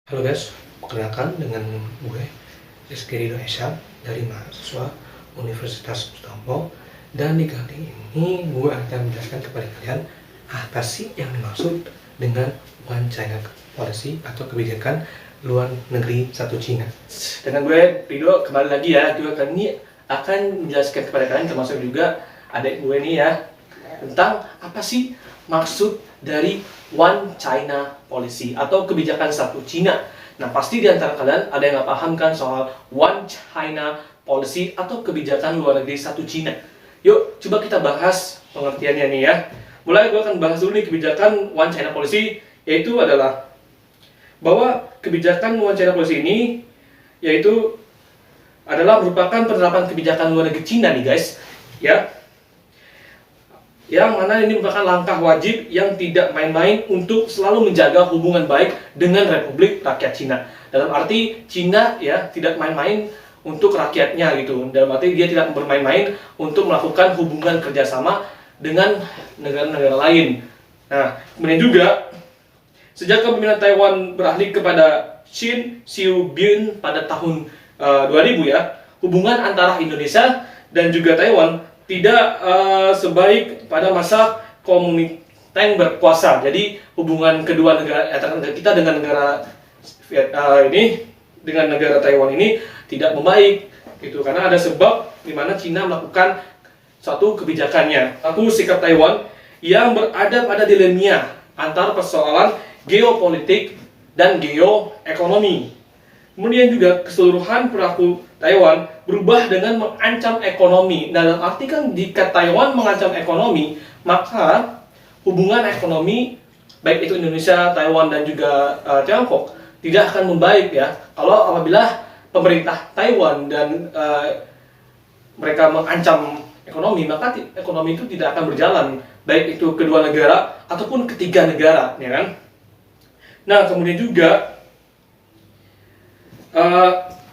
Halo guys, perkenalkan dengan gue Rizky Ridho Esham dari mahasiswa Universitas Mustafa. Dan di kali ini gue akan menjelaskan kepada kalian apa sih yang dimaksud dengan One China Policy atau kebijakan luar negeri satu Cina. Dengan gue Ridho kembali lagi ya, gue kali ini akan menjelaskan kepada kalian termasuk juga adik gue nih ya tentang apa sih maksud dari One China Policy atau kebijakan satu Cina. Nah, pasti di antara kalian ada yang nggak paham kan soal One China Policy atau kebijakan luar negeri satu Cina. Yuk, coba kita bahas pengertiannya nih ya. Mulai gue akan bahas dulu nih kebijakan One China Policy, yaitu adalah bahwa kebijakan One China Policy ini yaitu adalah merupakan penerapan kebijakan luar negeri Cina nih guys, ya. Yang mana ini merupakan langkah wajib yang tidak main-main untuk selalu menjaga hubungan baik dengan Republik Rakyat Cina. Dalam arti Cina ya tidak main-main untuk rakyatnya gitu. Dalam arti dia tidak bermain-main untuk melakukan hubungan kerjasama dengan negara-negara lain. Nah, kemudian juga sejak kepemimpinan Taiwan beralih kepada Qin Shi Huang pada tahun 2000 ya, hubungan antara Indonesia dan juga Taiwan tidak sebaik pada masa Kuomintang berkuasa. Jadi hubungan kedua negara kita dengan negara ini dengan negara Taiwan ini tidak membaik gitu, karena ada sebab di mana Cina melakukan suatu kebijakannya. Aku sikap Taiwan yang berada pada dilema antara persoalan geopolitik dan geoekonomi. Kemudian juga keseluruhan perilaku Taiwan berubah dengan mengancam ekonomi. Nah, dalam arti kan jika Taiwan mengancam ekonomi, maka hubungan ekonomi baik itu Indonesia, Taiwan dan juga Tiongkok tidak akan membaik ya. Kalau apabila pemerintah Taiwan dan mereka mengancam ekonomi, maka ekonomi itu tidak akan berjalan, baik itu kedua negara ataupun ketiga negara, ya kan? Nah, kemudian juga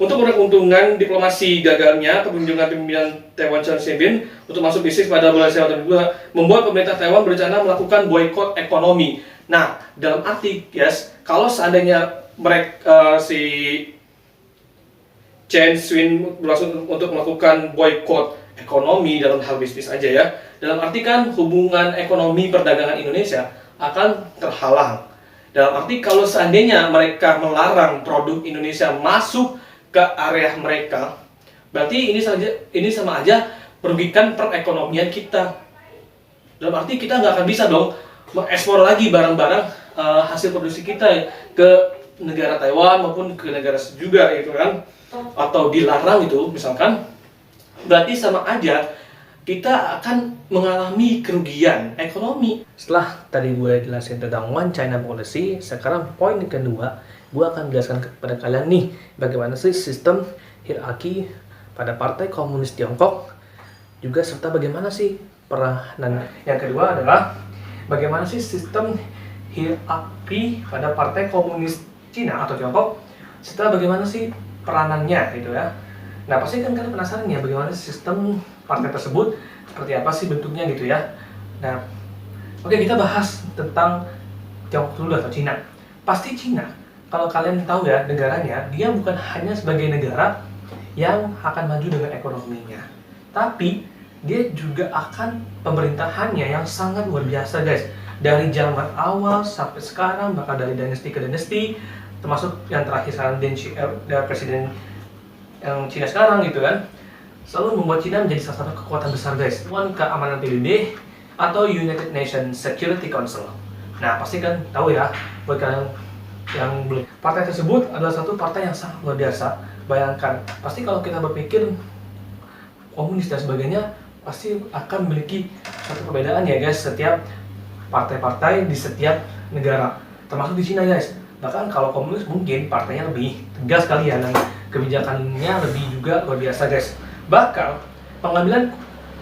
untuk meraih keuntungan diplomasi gagalnya kekunjungan pimpinan Taiwan Chen Shui-bian untuk masuk bisnis pada bulan September 2022 membuat pemerintah Taiwan berencana melakukan boykot ekonomi. Nah, dalam arti yes, kalau seandainya mereka si Chen Shui-bian berlangsung untuk melakukan boykot ekonomi dalam hal bisnis aja ya, dalam arti kan hubungan ekonomi perdagangan Indonesia akan terhalang. Dalam arti kalau seandainya mereka melarang produk Indonesia masuk ke area mereka, berarti ini sama aja merugikan perekonomian kita. Dalam arti kita nggak akan bisa dong mengekspor lagi barang-barang hasil produksi kita ke negara Taiwan maupun ke negara juga gitu kan, atau dilarang itu misalkan, berarti sama aja kita akan mengalami kerugian ekonomi. Setelah tadi gue jelasin tentang One China Policy, sekarang poin kedua, gue akan menjelaskan kepada kalian nih bagaimana sih sistem hierarki pada Partai Komunis Tiongkok, juga serta bagaimana sih peranan. Yang kedua adalah bagaimana sih sistem hierarki pada Partai Komunis Cina atau Tiongkok, serta bagaimana sih peranannya gitu ya. Nah, pasti kan kalian penasaran ya bagaimana sistem partai tersebut, seperti apa sih bentuknya gitu ya. Nah, oke, kita bahas tentang Tiongkok dulu atau Cina. Pasti Cina, kalau kalian tahu ya negaranya, dia bukan hanya sebagai negara yang akan maju dengan ekonominya, tapi dia juga akan pemerintahannya yang sangat luar biasa guys. Dari zaman awal sampai sekarang, bahkan dari dinasti ke dinasti, termasuk yang terakhir sekarang Presiden yang Cina sekarang gitu kan, selalu membuat Cina menjadi salah satu kekuatan besar guys. Dewan Keamanan PBB atau United Nations Security Council. Nah, pasti kan tahu ya buat kalian yang belum. Partai tersebut adalah satu partai yang sangat luar biasa. Bayangkan, pasti kalau kita berpikir komunis dan sebagainya, pasti akan memiliki satu perbedaan ya guys, setiap partai-partai di setiap negara, termasuk di Cina guys. Bahkan kalau komunis mungkin partainya lebih tegas kali ya, dan kebijakannya lebih juga luar biasa guys. Bahkan pengambilan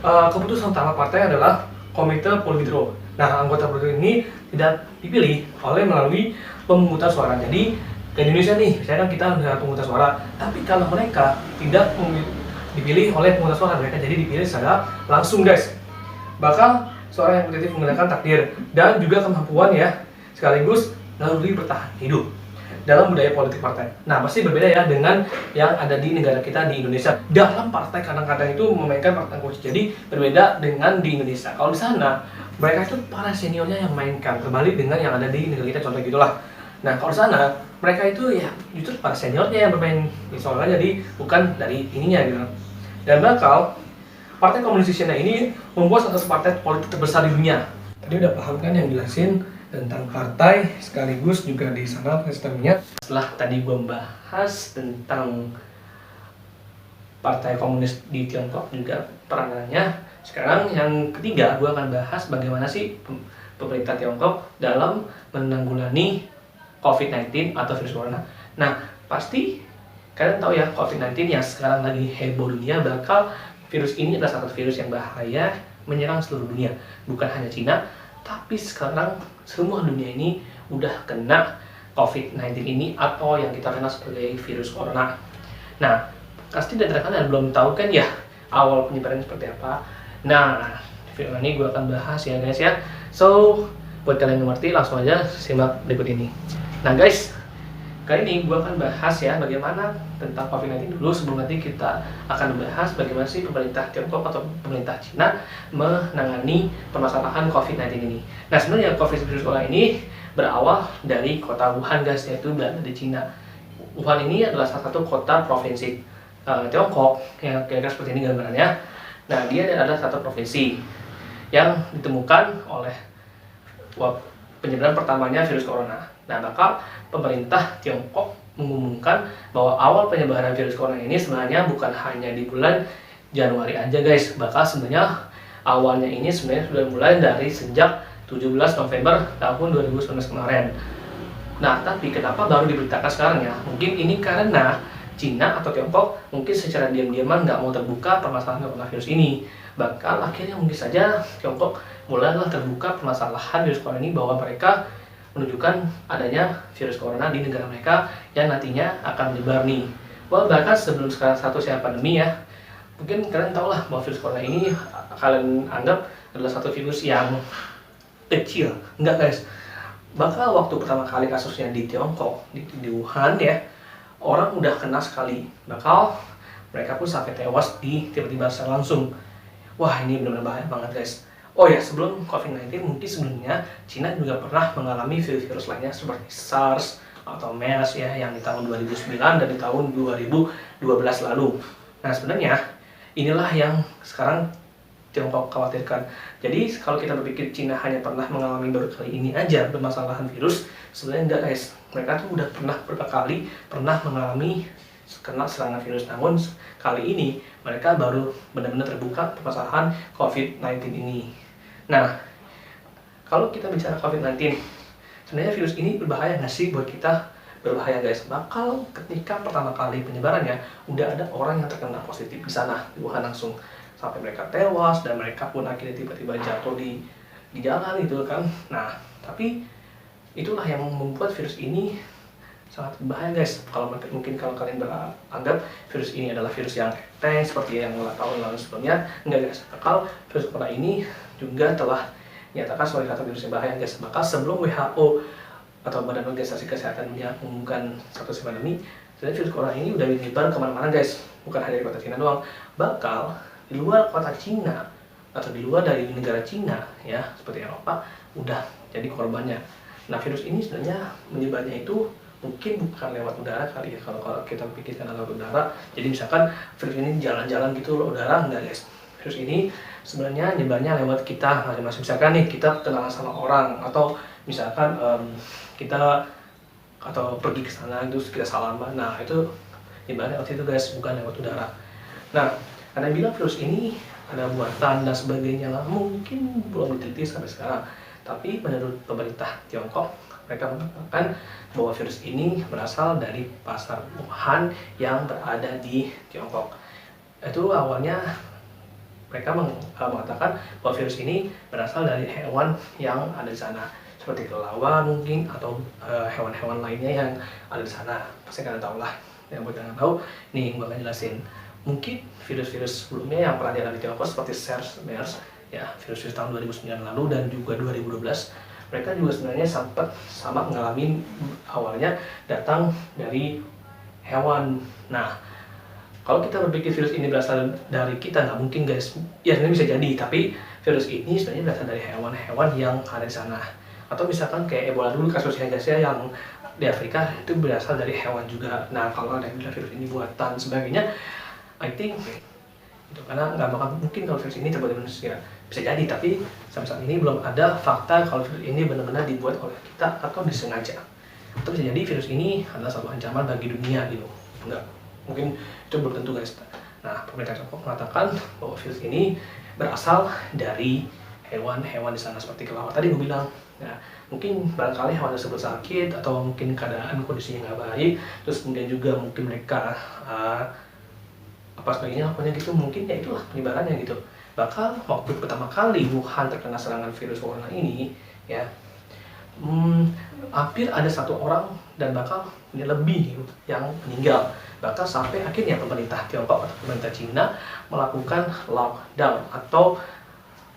keputusan utama partai adalah Komite Politburo. Nah, anggota Politburo ini tidak dipilih melalui pemungutan suara. Jadi ke Indonesia nih, misalnya kita ada pemungutan suara, tapi kalau mereka tidak dipilih oleh pemungutan suara, mereka jadi dipilih secara langsung guys. Bahkan suara yang positif menggunakan takdir dan juga kemampuan ya sekaligus naluri bertahan hidup. dalam budaya politik partai. Nah, pasti berbeda ya dengan yang ada di negara kita di Indonesia. Dalam partai kadang-kadang itu memainkan peran kunci. Jadi berbeda dengan di Indonesia. Kalau di sana mereka itu para seniornya yang mainkan, kembali dengan yang ada di negara kita, contoh gitulah. Nah, kalau di sana mereka itu ya justru para seniornya yang bermain soalnya, jadi bukan dari ininya gitu. Dan bakal Partai Komunis Cina ini membuat satu partai politik terbesar di dunia. Tadi udah paham kan yang jelasin tentang partai, sekaligus juga di sana sistemnya. Setelah tadi gue membahas tentang Partai Komunis di Tiongkok juga peranannya, sekarang yang ketiga gue akan bahas bagaimana sih pemerintah Tiongkok dalam menanggulangi COVID-19 atau virus corona. Nah, pasti kalian tahu ya, COVID-19 yang sekarang lagi heboh dunia, bakal virus ini adalah satu virus yang bahaya, menyerang seluruh dunia. Bukan hanya Cina, tapi sekarang semua dunia ini udah kena COVID-19 ini atau yang kita kenal sebagai virus corona. Nah, pasti dari kalian belum tahu kan ya awal penyebarannya seperti apa. Nah, di video ini gue akan bahas ya guys ya. So, buat kalian yang mengerti, langsung aja simak berikut ini. Nah guys, kali ini gue akan bahas ya bagaimana tentang COVID-19 dulu, sebelum nanti kita akan membahas bagaimana sih pemerintah Tiongkok atau pemerintah Cina menangani permasalahan COVID-19 ini. Nah, sebenarnya virus corona ini berawal dari kota Wuhan guys, yaitu berada di Cina. Wuhan ini adalah salah satu kota provinsi Tiongkok yang kira-kira seperti ini gambarannya. Nah, dia adalah satu provinsi yang ditemukan oleh penyebaran pertamanya virus corona. Nah, maka pemerintah Tiongkok mengumumkan bahwa awal penyebaran virus corona ini sebenarnya bukan hanya di bulan Januari aja guys, bahkan sebenarnya awalnya ini sebenarnya sudah mulai dari sejak 17 November tahun 2019 kemarin. Nah, tapi kenapa baru diberitakan sekarang ya? Mungkin ini karena Cina atau Tiongkok mungkin secara diam-diaman nggak mau terbuka permasalahan coronavirus ini. Bakal akhirnya mungkin saja Tiongkok mulailah terbuka permasalahan virus corona ini, bahwa mereka menunjukkan adanya virus corona di negara mereka yang nantinya akan menyebar nih. Well, bahkan sebelum sekarang statusnya pandemi ya, mungkin kalian tahu lah bahwa virus corona ini kalian anggap adalah satu virus yang kecil. Enggak guys, bakal waktu pertama kali kasusnya di Tiongkok, di Wuhan ya, orang udah kena sekali, bakal mereka pun sampai tewas di tiba-tiba secara langsung. Wah, ini benar-benar bahaya banget guys. Oh ya, sebelum COVID-19 mungkin sebelumnya Cina juga pernah mengalami virus-virus lainnya seperti SARS atau MERS ya, yang di tahun 2009 dan di tahun 2012 lalu. Nah, sebenarnya inilah yang sekarang Tiongkok khawatirkan. Jadi kalau kita berpikir Cina hanya pernah mengalami baru kali ini aja permasalahan virus, sebenarnya enggak guys. Mereka tuh udah pernah beberapa kali mengalami kena serangan virus, namun kali ini mereka baru benar-benar terbuka permasalahan COVID-19 ini. Nah, kalau kita bicara COVID-19, sebenarnya virus ini berbahaya nggak sih buat kita? Berbahaya guys. Bakal ketika pertama kali penyebarannya, udah ada orang yang terkena positif di sana, di Wuhan langsung, sampai mereka tewas dan mereka pun akhirnya tiba-tiba jatuh di jalan gitu kan. Nah, tapi itulah yang membuat virus ini sangat berbahaya guys. Kalau mungkin kalau kalian beranggap virus ini adalah virus yang enteng seperti yang tahun lalu sebelumnya, enggak guys. Kalau virus corona ini juga telah dinyatakan sebagai satu virus yang bahaya guys. Maka sebelum WHO atau Badan Organisasi Kesehatan Dunia mengumumkan status pandemi, jadi virus corona ini udah menyebar kemana-mana guys. Bukan hanya di kota Cina doang, bakal di luar kota Cina atau di luar dari negara Cina ya, seperti Eropa, udah jadi korbannya. Nah, virus ini sebenarnya menyebarnya itu mungkin bukan lewat udara kali ya, kalau kita pikirkan lewat udara. Jadi misalkan virus ini jalan-jalan gitu lewat udara, enggak guys. Virus ini sebenarnya nyebarnya lewat kita. Misalkan nih kita kenalan sama orang, atau misalkan kita atau pergi ke sana terus kita salaman. Nah, itu nyebarnya lewat situ guys, bukan lewat udara. Nah, karena bilang virus ini ada buatan dan sebagainya lah, mungkin belum diteliti sampai sekarang. Tapi menurut pemerintah Tiongkok, mereka mengatakan bahwa virus ini berasal dari pasar Wuhan yang berada di Tiongkok. Itu awalnya mereka mengatakan bahwa virus ini berasal dari hewan yang ada di sana, seperti kelelawar mungkin, atau hewan-hewan lainnya yang ada di sana. Pasti kalian tahu lah. Yang buat kalian tahu, nih gue akan jelasin. Mungkin virus-virus sebelumnya yang pernah dialami di Tiongkok seperti SARS, MERS, ya virus-virus tahun 2009 lalu dan juga 2012, mereka juga sebenarnya sempat sama ngalamin awalnya datang dari hewan. Nah, kalau kita berpikir virus ini berasal dari kita, nggak mungkin guys. Ya sebenarnya bisa jadi, tapi virus ini sebenarnya berasal dari hewan-hewan yang ada di sana. Atau misalkan kayak Ebola dulu kasusnya guys ya, yang di Afrika itu berasal dari hewan juga. Nah, kalau ada yang bilang virus ini buatan sebagainya, I think itu karena nggak bakal mungkin kalau virus ini terbuat dari manusia. Bisa jadi, tapi sampai saat ini belum ada fakta kalau virus ini benar-benar dibuat oleh kita atau disengaja. Atau bisa jadi virus ini adalah satu ancaman bagi dunia gitu. Enggak, mungkin itu belum tentu guys. Nah, pemerintah Tiongkok mengatakan bahwa virus ini berasal dari hewan-hewan di sana seperti kelawar tadi gue bilang. Nah, mungkin barangkali hewan tersebut sakit atau mungkin keadaan kondisinya nggak baik, terus kemudian juga mungkin mereka apa sebagainya, pokoknya gitu, mungkin ya itulah penyebarannya gitu. Bakal waktu pertama kali Wuhan terkena serangan virus corona ini ya, hampir ada 1 orang dan bakal lebih yang meninggal. Bahkan sampai akhirnya pemerintah Tiongkok atau pemerintah Cina melakukan lockdown atau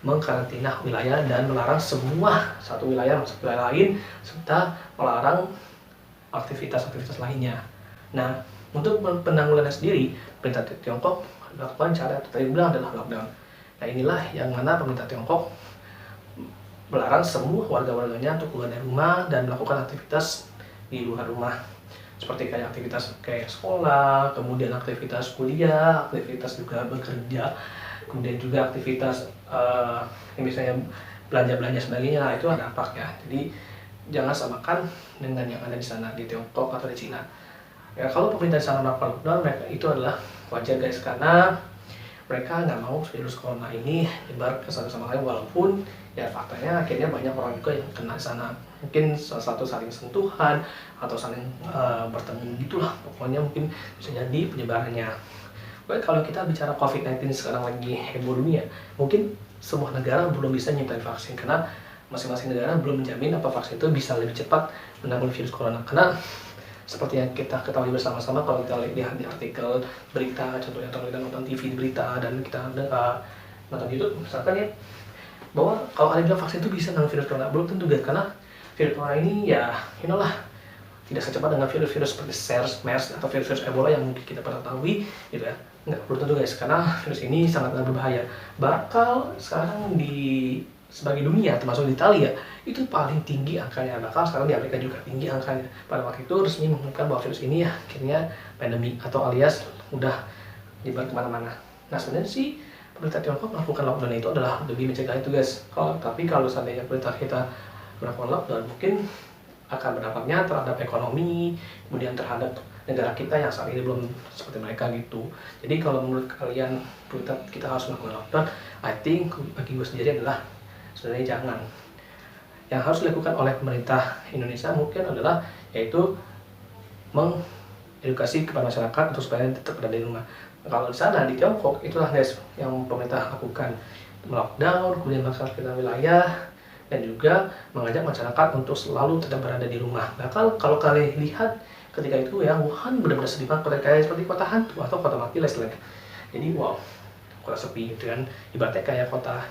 mengkarantina wilayah dan melarang semua satu wilayah masuk wilayah lain serta melarang aktivitas-aktivitas lainnya. Nah, untuk penanggulangan sendiri, pemerintah Tiongkok melakukan cara tadi bilang adalah lockdown. Nah, inilah yang mana pemerintah Tiongkok melarang semua warga-warganya untuk keluar dari rumah dan melakukan aktivitas di luar rumah. Seperti kayak aktivitas kayak sekolah, kemudian aktivitas kuliah, aktivitas juga bekerja, kemudian juga aktivitas yang misalnya belanja-belanja sebagainya, itu ada dampaknya. Jadi jangan samakan dengan yang ada di sana di Tiongkok atau di Cina. Ya, kalau pemerintah di sana melakukan lockdown, mereka itu adalah wajar guys, karena mereka nggak mau virus corona ini nyebar ke satu sama lain, walaupun ya faktanya akhirnya banyak orang juga yang kena di sana. Mungkin salah satu saling sentuhan atau saling bertemu gitulah, pokoknya mungkin bisa jadi penyebarannya. Baik, kalau kita bicara COVID-19 sekarang lagi heboh dunia, mungkin semua negara belum bisa nyiptain vaksin karena masing-masing negara belum menjamin apa vaksin itu bisa lebih cepat menanggulangi virus corona. Karena seperti yang kita ketahui bersama-sama, kalau kita lihat di artikel berita, contohnya atau kita nonton TV di berita dan kita nonton YouTube misalkan ya, bahwa kalau ada bilang vaksin itu bisa menanggulangi virus corona, belum tentu guys, karena virus corona ini ya inilah tidak secepat dengan virus-virus seperti SARS, MERS atau virus-virus Ebola yang mungkin kita pernah ketahui gitu ya. Nggak, belum tentu guys, karena virus ini sangat berbahaya. Bakal sekarang di sebagai dunia, termasuk di Italia, itu paling tinggi angkanya. Bakal sekarang di Amerika juga tinggi angkanya. Pada waktu itu resmi mengumumkan bahwa virus ini ya akhirnya pandemi atau alias udah nyebar kemana-mana. Nah, sebenarnya sih pemerintah Tiongkok melakukan lockdown itu adalah demi mencegah itu guys. Tapi kalau seandainya pemerintah kita melakukan lockdown, mungkin akan berdampaknya terhadap ekonomi, kemudian terhadap negara kita yang saat ini belum seperti mereka gitu. Jadi kalau menurut kalian kita harus melakukan lockdown, I think bagi gue sendiri adalah sebenarnya jangan. Yang harus dilakukan oleh pemerintah Indonesia mungkin adalah yaitu mengedukasi kepada masyarakat untuk supaya tetap berada di rumah. Kalau di sana di Tiongkok itulah guys yang pemerintah lakukan, lockdown, kemudian mengkarantina wilayah, dan juga mengajak masyarakat untuk selalu tetap berada di rumah. Bahkan kalau kalian lihat ketika itu ya, Wuhan benar-benar sedih banget, kayak seperti kota hantu atau kota mati lah istilahnya. Jadi wow, kota sepi gitu kan, ibaratnya kayak kota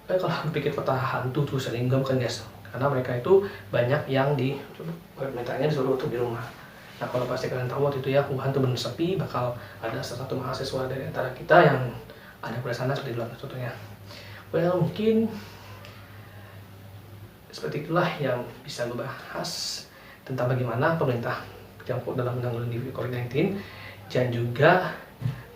kalau pikir kota hantu tuh sering bukan guys, karena mereka itu banyak yang pemerintahnya disuruh untuk di rumah. Nah, kalau pasti kalian tahu waktu itu ya, Wuhan tuh benar sepi, bakal ada salah satu mahasiswa dari antara kita yang ada pada sana seperti itulah contohnya. Well, mungkin seperti itulah yang bisa gue bahas tentang bagaimana pemerintah Tiongkok dalam menanggulangi COVID-19 dan juga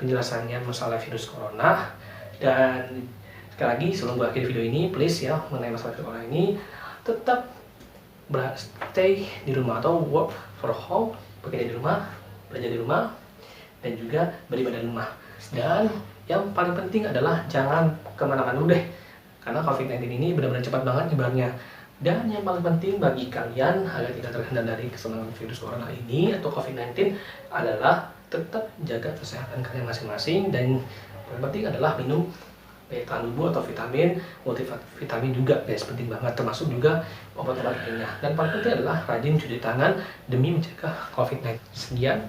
penjelasannya masalah virus corona. Dan sekali lagi sebelum gue akhiri video ini, please ya, mengenai masalah virus corona ini tetap stay di rumah atau work for home, bekerja di rumah, belajar di rumah, dan juga beribadah di rumah. Dan yang paling penting adalah jangan kemana-mana dulu deh, karena COVID-19 ini benar-benar cepat banget nyebarnya. Dan yang paling penting bagi kalian agar tidak terhindar dari keselamatan virus corona ini atau COVID-19 adalah tetap jaga kesehatan kalian masing-masing, dan yang penting adalah minum daya tahan tubuh atau vitamin, multivitamin juga guys, penting banget, termasuk juga obat-obat lainnya. Dan paling penting adalah rajin cuci tangan demi mencegah COVID-19. Sekian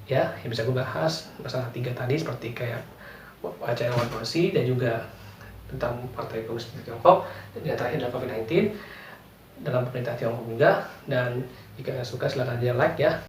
ya yang bisa gue bahas masalah 3 tadi, seperti kayak wacana one porsi dan juga tentang Partai Komunis Tiongkok. Yang terakhir adalah COVID-19 dalam pemerintah Tiongkok juga. Dan jika suka silahkan aja like ya.